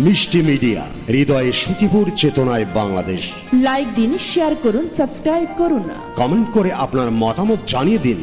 মিষ্টি মিডিয়া, হৃদয়ে সুখীপুর, চেতনায় বাংলাদেশ। লাইক দিন, শেয়ার করুন, সাবস্ক্রাইব করুন, কমেন্ট করে আপনার মতামত জানিয়ে দিন।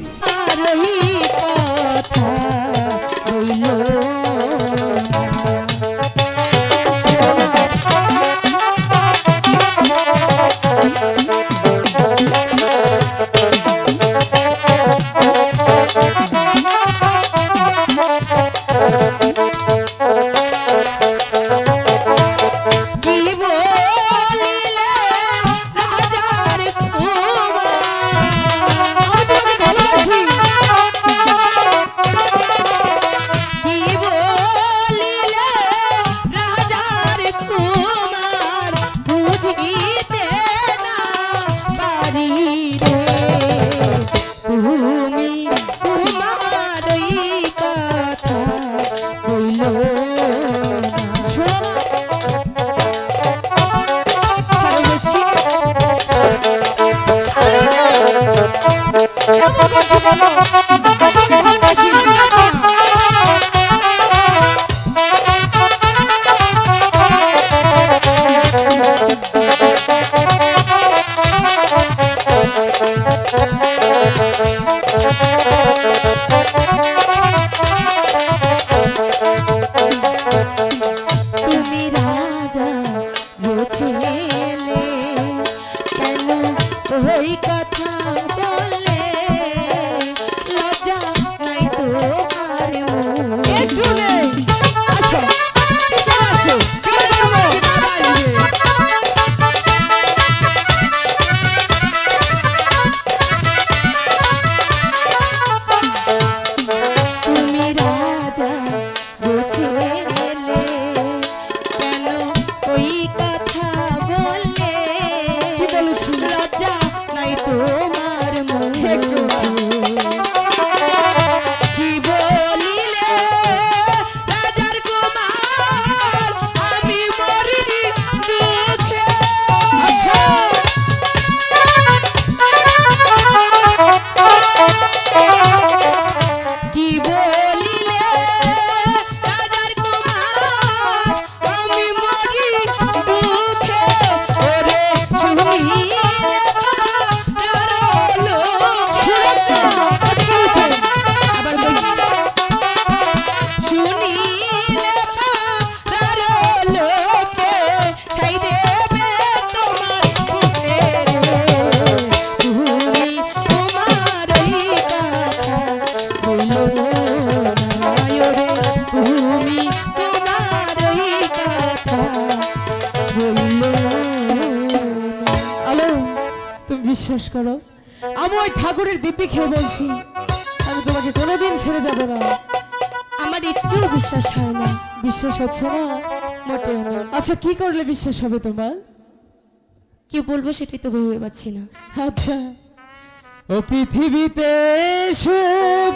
বিশ্বাস করো, আমি ওই ঠাকুরের দিব্যি খেয়ে বলছি, আমি তোমাকে কোনোদিন ছেড়ে যাব না। আমার একটু বিশ্বাস হয় না। বিশ্বাস হচ্ছে না? মোটেও না। আচ্ছা, কি করলে বিশ্বাস হবে তোমার? কি বলবো সেটাই তো ভেবে পাচ্ছি না। আচ্ছা, ও পৃথিবীতে সুখ